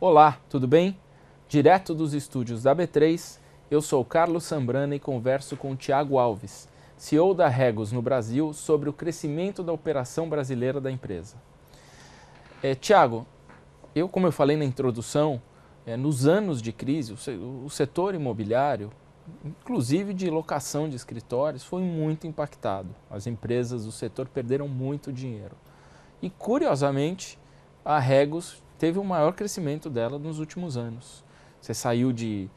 Olá, tudo bem? Direto dos estúdios da B3, eu sou Carlos Sambrana e converso com Tiago Alves, CEO da Regus no Brasil, sobre o crescimento da operação brasileira da empresa. Tiago, como eu falei na introdução, nos anos de crise, o setor imobiliário, inclusive de locação de escritórios, foi muito impactado. As empresas do setor perderam muito dinheiro. E, curiosamente, a Regus teve o maior crescimento dela nos últimos anos. Você saiu de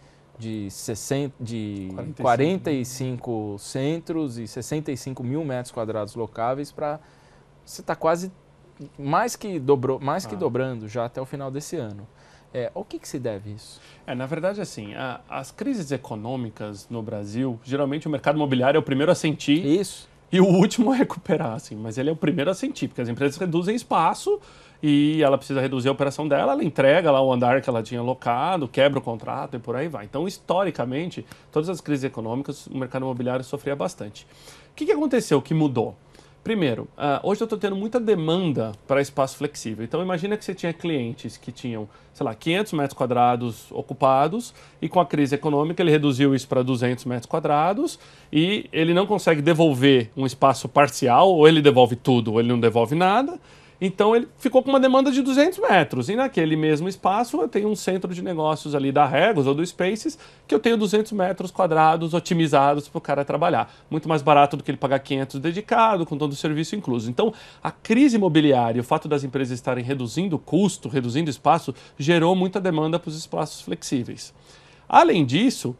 45 centros e 65 mil metros quadrados locáveis para... Você está quase mais que dobrando já até o final desse ano. Ao que se deve isso? Na verdade, assim, as crises econômicas no Brasil, geralmente o mercado imobiliário é o primeiro a sentir. Isso. E o último a recuperar, assim, mas ele é o primeiro a sentir, porque as empresas reduzem espaço e ela precisa reduzir a operação dela, ela entrega lá o andar que ela tinha alocado, quebra o contrato e por aí vai. Então, historicamente, todas as crises econômicas, o mercado imobiliário sofria bastante. O que aconteceu que mudou? Primeiro, hoje eu estou tendo muita demanda para espaço flexível. Então, imagina que você tinha clientes que tinham, sei lá, 500 metros quadrados ocupados e com a crise econômica ele reduziu isso para 200 metros quadrados e ele não consegue devolver um espaço parcial, ou ele devolve tudo ou ele não devolve nada. Então, ele ficou com uma demanda de 200 metros. E naquele mesmo espaço, eu tenho um centro de negócios ali da Regus ou do Spaces, que eu tenho 200 metros quadrados otimizados para o cara trabalhar. Muito mais barato do que ele pagar 500 dedicado, com todo o serviço incluso. Então, a crise imobiliária, o fato das empresas estarem reduzindo o custo, reduzindo espaço, gerou muita demanda para os espaços flexíveis. Além disso,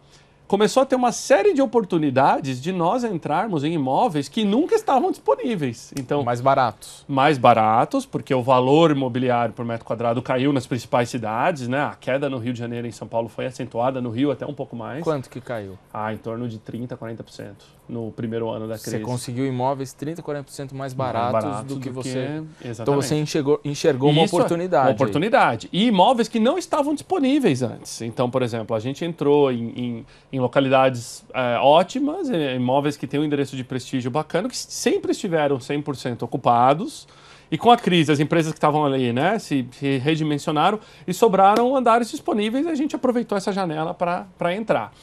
começou a ter uma série de oportunidades de nós entrarmos em imóveis que nunca estavam disponíveis. Então, mais baratos. Mais baratos, porque o valor imobiliário por metro quadrado caiu nas principais cidades, né? A queda no Rio de Janeiro e em São Paulo foi acentuada, no Rio até um pouco mais. Quanto que caiu? Em torno de 30%, 40% no primeiro ano da crise. Você conseguiu imóveis 30%, 40% mais baratos do que você... Exatamente. Então você enxergou uma oportunidade. Uma oportunidade. E imóveis que não estavam disponíveis antes. Então, por exemplo, a gente entrou em localidades ótimas, imóveis que têm um endereço de prestígio bacana, que sempre estiveram 100% ocupados. E com a crise, as empresas que estavam ali, né, se redimensionaram e sobraram andares disponíveis e a gente aproveitou essa janela para entrar.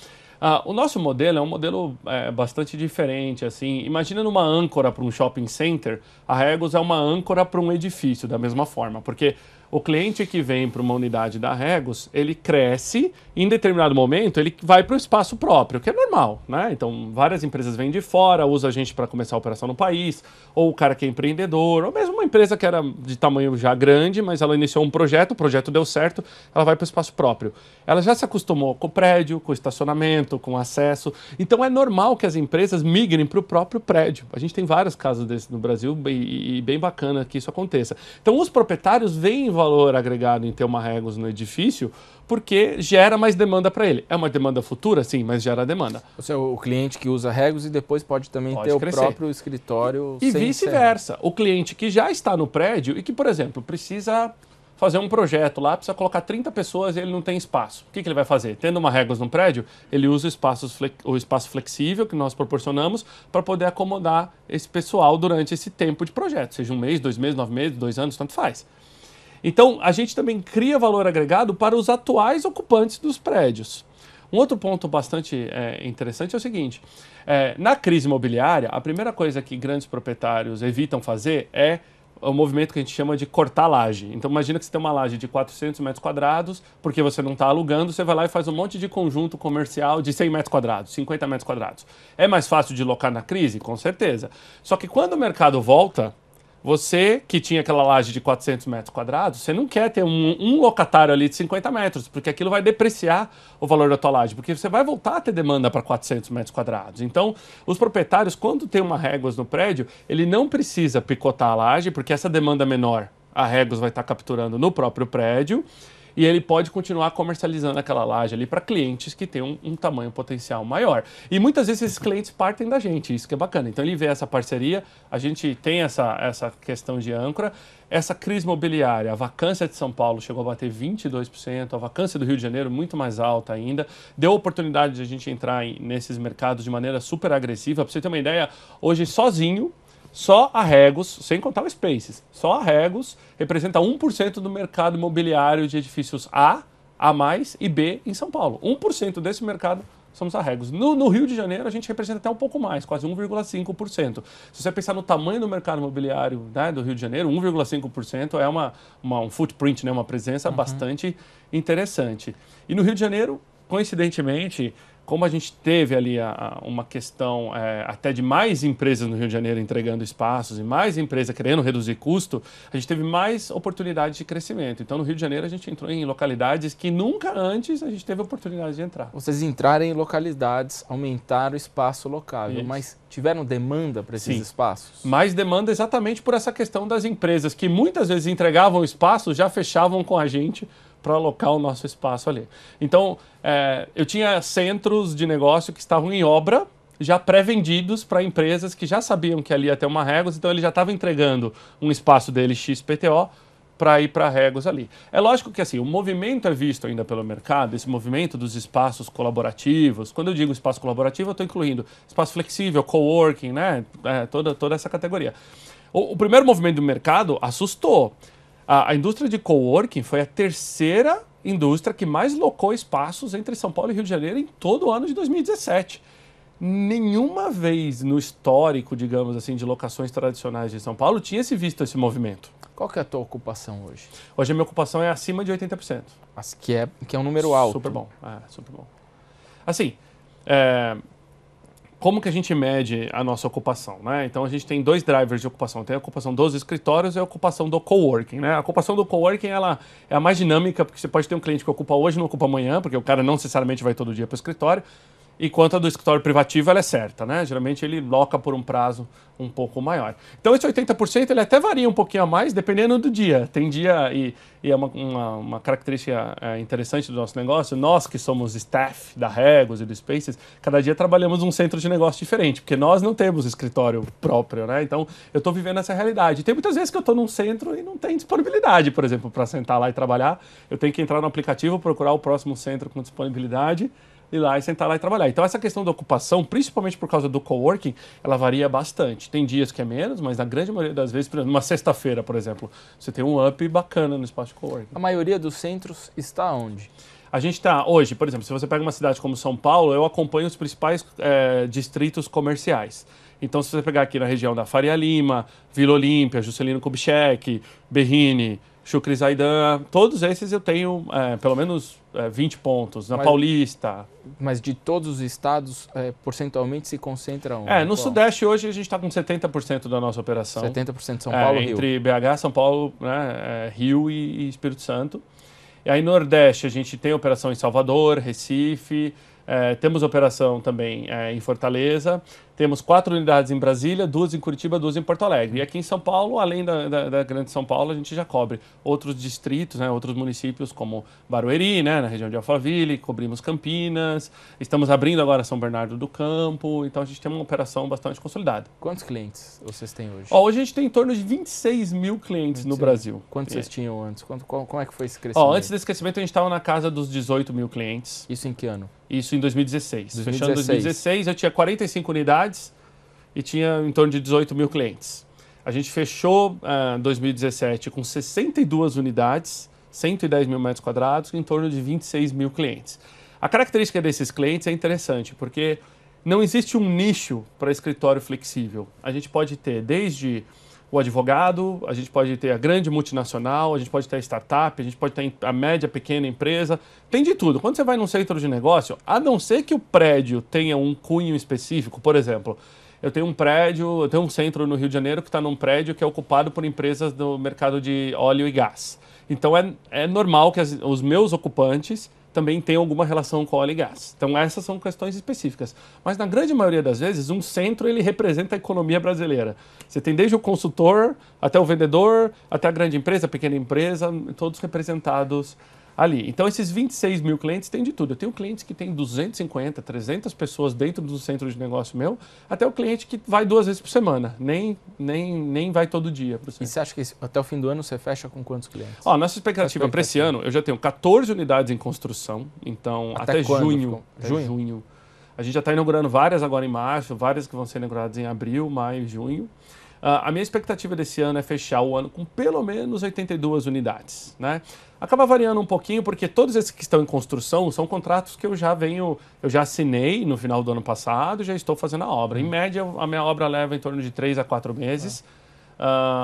O nosso modelo é um modelo bastante diferente. Assim. Imagina numa âncora para um shopping center, a Regus é uma âncora para um edifício, da mesma forma, porque o cliente que vem para uma unidade da Regus, ele cresce e em determinado momento ele vai para o espaço próprio, que é normal, né? Então, várias empresas vêm de fora, usa a gente para começar a operação no país, ou o cara que é empreendedor, ou mesmo uma empresa que era de tamanho já grande, mas ela iniciou um projeto, o projeto deu certo, ela vai para o espaço próprio. Ela já se acostumou com o prédio, com o estacionamento, com o acesso, então é normal que as empresas migrem para o próprio prédio. A gente tem vários casos desses no Brasil e bem bacana que isso aconteça. Então, os proprietários veem valor agregado em ter uma Regus no edifício, porque gera mais demanda para ele. É uma demanda futura, sim, mas gera demanda. Ou seja, o cliente que usa Regus e depois pode também ter crescer. O próprio escritório. E vice-versa. O cliente que já está no prédio e que, por exemplo, precisa fazer um projeto lá, precisa colocar 30 pessoas e ele não tem espaço. O que ele vai fazer? Tendo uma Regus no prédio, ele usa o espaço flexível que nós proporcionamos para poder acomodar esse pessoal durante esse tempo de projeto, seja 1 mês, 2 meses, 9 meses, 2 anos, tanto faz. Então, a gente também cria valor agregado para os atuais ocupantes dos prédios. Um outro ponto bastante interessante é o seguinte, na crise imobiliária, a primeira coisa que grandes proprietários evitam fazer é o movimento que a gente chama de cortar laje. Então, imagina que você tem uma laje de 400 metros quadrados, porque você não está alugando, você vai lá e faz um monte de conjunto comercial de 100 metros quadrados, 50 metros quadrados. É mais fácil de locar na crise? Com certeza. Só que quando o mercado volta, você que tinha aquela laje de 400 metros quadrados, você não quer ter um locatário ali de 50 metros, porque aquilo vai depreciar o valor da tua laje, porque você vai voltar a ter demanda para 400 metros quadrados. Então, os proprietários, quando tem uma Regus no prédio, ele não precisa picotar a laje, porque essa demanda menor, a Regus vai estar capturando no próprio prédio, e ele pode continuar comercializando aquela laje ali para clientes que têm um tamanho potencial maior. E muitas vezes esses clientes partem da gente, isso que é bacana. Então ele vê essa parceria, a gente tem essa questão de âncora, essa crise imobiliária, a vacância de São Paulo chegou a bater 22%, a vacância do Rio de Janeiro muito mais alta ainda, deu oportunidade de a gente entrar nesses mercados de maneira super agressiva. Para você ter uma ideia, hoje sozinho, Só a Regus, sem contar o Spaces, só a Regus representa 1% do mercado imobiliário de edifícios A mais e B em São Paulo. 1% desse mercado somos a Regus. No Rio de Janeiro, a gente representa até um pouco mais, quase 1,5%. Se você pensar no tamanho do mercado imobiliário, né, do Rio de Janeiro, 1,5% é um footprint, né, uma presença bastante interessante. E no Rio de Janeiro, coincidentemente, como a gente teve ali uma questão até de mais empresas no Rio de Janeiro entregando espaços e mais empresas querendo reduzir custo, a gente teve mais oportunidades de crescimento. Então, no Rio de Janeiro, a gente entrou em localidades que nunca antes a gente teve oportunidade de entrar. Vocês entraram em localidades, aumentaram o espaço locável, Isso. mas tiveram demanda para esses espaços? Mais demanda exatamente por essa questão das empresas, que muitas vezes entregavam espaço, já fechavam com a gente para alocar o nosso espaço ali. Então, eu tinha centros de negócio que estavam em obra, já pré-vendidos para empresas que já sabiam que ali ia ter uma Regus, então ele já estava entregando um espaço dele XPTO para ir para a Regus ali. É lógico que assim, o movimento é visto ainda pelo mercado, esse movimento dos espaços colaborativos. Quando eu digo espaço colaborativo, eu estou incluindo espaço flexível, coworking, né? Toda essa categoria. O primeiro movimento do mercado assustou. A indústria de coworking foi a terceira indústria que mais locou espaços entre São Paulo e Rio de Janeiro em todo o ano de 2017. Nenhuma vez no histórico, digamos assim, de locações tradicionais de São Paulo tinha se visto esse movimento. Qual que é a tua ocupação hoje? Hoje a minha ocupação é acima de 80%. Que é um número alto. Super bom, super bom. Assim, como que a gente mede a nossa ocupação, né? Então a gente tem dois drivers de ocupação. Tem a ocupação dos escritórios e a ocupação do coworking, né? A ocupação do coworking, ela é a mais dinâmica, porque você pode ter um cliente que ocupa hoje e não ocupa amanhã, porque o cara não necessariamente vai todo dia para o escritório. E quanto a do escritório privativo, ela é certa, né? Geralmente ele loca por um prazo um pouco maior. Então esse 80% ele até varia um pouquinho a mais, dependendo do dia. Tem dia, e é uma característica interessante do nosso negócio, nós que somos staff da Regus e do Spaces, cada dia trabalhamos num centro de negócio diferente, porque nós não temos escritório próprio, né? Então eu estou vivendo essa realidade. Tem muitas vezes que eu estou num centro e não tem disponibilidade, por exemplo, para sentar lá e trabalhar. Eu tenho que entrar no aplicativo, procurar o próximo centro com disponibilidade, ir lá e sentar lá e trabalhar. Então essa questão da ocupação, principalmente por causa do coworking, ela varia bastante. Tem dias que é menos, mas na grande maioria das vezes, por exemplo, numa sexta-feira, por exemplo, você tem um up bacana no espaço de coworking. A maioria dos centros está onde? A gente está hoje, por exemplo, se você pega uma cidade como São Paulo, eu acompanho os principais distritos comerciais. Então, se você pegar aqui na região da Faria Lima, Vila Olímpia, Juscelino Kubitschek, Berrini, Chucri Zaidan, todos esses eu tenho pelo menos 20 pontos. Na Paulista. Mas de todos os estados, percentualmente se concentra onde? No Sudeste hoje a gente está com 70% da nossa operação. 70% São Paulo e Rio. Entre BH, São Paulo, Rio e Espírito Santo. E aí no Nordeste a gente tem operação em Salvador, Recife, temos operação também em Fortaleza, temos 4 unidades em Brasília, 2 em Curitiba, 2 em Porto Alegre. E aqui em São Paulo, além da Grande São Paulo, a gente já cobre outros distritos, né, outros municípios como Barueri, né, na região de Alphaville, cobrimos Campinas, estamos abrindo agora São Bernardo do Campo, então a gente tem uma operação bastante consolidada. Quantos clientes vocês têm hoje? Hoje a gente tem em torno de 26 mil clientes no Brasil. Quantos vocês tinham antes? Como é que foi esse crescimento? Antes desse crescimento a gente estava na casa dos 18 mil clientes. Isso em que ano? Isso em 2016. Fechando em 2016, eu tinha 45 unidades e tinha em torno de 18 mil clientes. A gente fechou 2017 com 62 unidades, 110 mil metros quadrados, em torno de 26 mil clientes. A característica desses clientes é interessante, porque não existe um nicho para escritório flexível. A gente pode ter desde o advogado, a gente pode ter a grande multinacional, a gente pode ter a startup, a gente pode ter a média, pequena empresa, tem de tudo. Quando você vai num centro de negócio, a não ser que o prédio tenha um cunho específico, por exemplo, eu tenho um centro no Rio de Janeiro que está num prédio que é ocupado por empresas do mercado de óleo e gás. Então é normal que os meus ocupantes também tenham alguma relação com óleo e gás. Então essas são questões específicas. Mas na grande maioria das vezes, um centro ele representa a economia brasileira. Você tem desde o consultor, até o vendedor, até a grande empresa, a pequena empresa, todos representados ali. Então esses 26 mil clientes têm de tudo. Eu tenho clientes que têm 250, 300 pessoas dentro do centro de negócio meu, até o cliente que vai 2 vezes por semana, nem vai todo dia. E você acha que até o fim do ano você fecha com quantos clientes? Nossa expectativa para esse ano, eu já tenho 14 unidades em construção, então até junho. A gente já está inaugurando várias agora em março, várias que vão ser inauguradas em abril, maio e junho. A minha expectativa desse ano é fechar o ano com pelo menos 82 unidades, né? Acaba variando um pouquinho porque todos esses que estão em construção são contratos que eu já assinei no final do ano passado e já estou fazendo a obra. Em média, a minha obra leva em torno de 3 a 4 meses.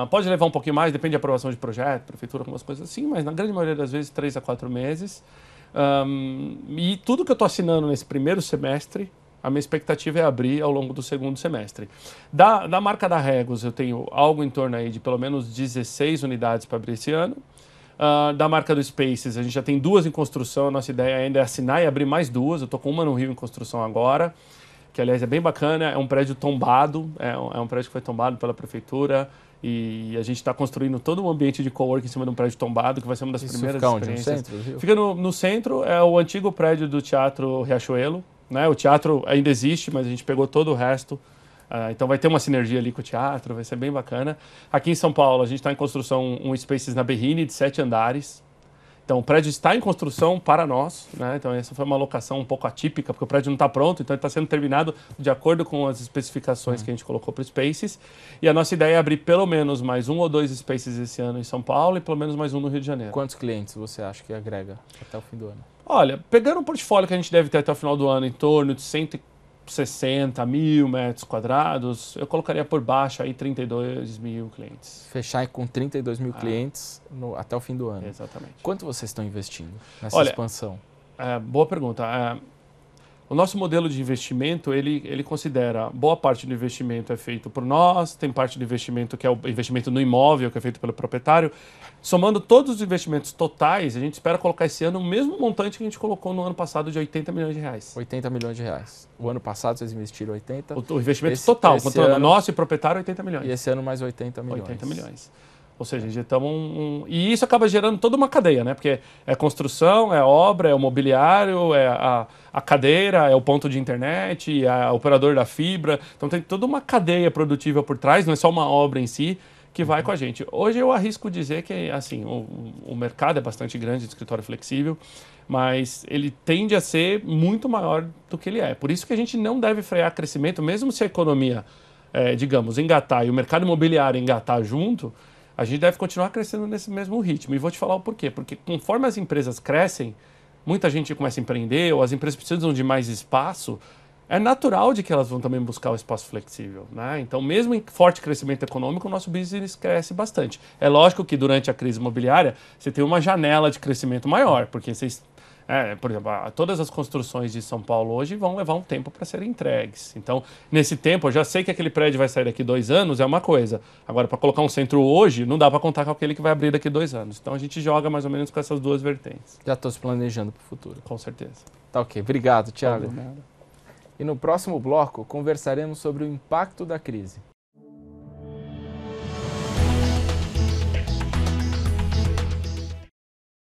Pode levar um pouquinho mais, depende de aprovação de projeto, prefeitura, algumas coisas assim, mas na grande maioria das vezes 3 a 4 meses. E tudo que eu estou assinando nesse primeiro semestre, a minha expectativa é abrir ao longo do segundo semestre. Da marca da Regus, eu tenho algo em torno aí de pelo menos 16 unidades para abrir esse ano. Da marca do Spaces, a gente já tem 2 em construção, a nossa ideia ainda é assinar e abrir mais 2. Eu estou com uma no Rio em construção agora, que aliás é bem bacana, é um prédio tombado, é um prédio que foi tombado pela prefeitura e a gente está construindo todo um ambiente de coworking em cima de um prédio tombado, que vai ser uma das primeiras experiências. Fica onde? No centro? Fica no centro, é o antigo prédio do Teatro Riachuelo, né? O teatro ainda existe, mas a gente pegou todo o resto. Então vai ter uma sinergia ali com o teatro, vai ser bem bacana. Aqui em São Paulo, a gente está em construção um Spaces na Berrini de 7 andares. Então o prédio está em construção para nós, né? Então essa foi uma locação um pouco atípica, porque o prédio não está pronto, então ele está sendo terminado de acordo com as especificações que a gente colocou para o Spaces. E a nossa ideia é abrir pelo menos mais 1 ou 2 Spaces esse ano em São Paulo e pelo menos mais 1 no Rio de Janeiro. Quantos clientes você acha que agrega até o fim do ano? Olha, pegando um portfólio que a gente deve ter até o final do ano em torno de 160 mil metros quadrados, eu colocaria por baixo aí 32 mil clientes. Fechar com 32 mil clientes até o fim do ano. Exatamente. Quanto vocês estão investindo nessa expansão? Boa pergunta. O nosso modelo de investimento, ele considera boa parte do investimento é feito por nós, tem parte do investimento que é o investimento no imóvel, que é feito pelo proprietário. Somando todos os investimentos totais, a gente espera colocar esse ano o mesmo montante que a gente colocou no ano passado de 80 milhões de reais. 80 milhões de reais. O ano passado vocês investiram 80? O investimento total, contando nosso e proprietário, 80 milhões. E esse ano mais 80 milhões. 80 milhões. Ou seja, injetamos E isso acaba gerando toda uma cadeia, né? Porque é construção, é obra, é o mobiliário, é a cadeira, é o ponto de internet, é o operador da fibra. Então tem toda uma cadeia produtiva por trás, não é só uma obra em si que vai com a gente. Hoje eu arrisco dizer que assim, o mercado é bastante grande de escritório flexível, mas ele tende a ser muito maior do que ele é. Por isso que a gente não deve frear crescimento, mesmo se a economia, digamos, engatar e o mercado imobiliário engatar junto, a gente deve continuar crescendo nesse mesmo ritmo. E vou te falar o porquê. Porque conforme as empresas crescem, muita gente começa a empreender, ou as empresas precisam de mais espaço, é natural de que elas vão também buscar o espaço flexível, né? Então, mesmo em forte crescimento econômico, o nosso business cresce bastante. É lógico que durante a crise imobiliária, você tem uma janela de crescimento maior, porque vocês... por exemplo, todas as construções de São Paulo hoje vão levar um tempo para serem entregues. Então, nesse tempo, eu já sei que aquele prédio vai sair daqui 2 anos, é uma coisa. Agora, para colocar um centro hoje, não dá para contar com aquele que vai abrir daqui 2 anos. Então, a gente joga mais ou menos com essas 2 vertentes. Já estou se planejando para o futuro. Com certeza. Tá ok. Obrigado, Thiago. E no próximo bloco, conversaremos sobre o impacto da crise.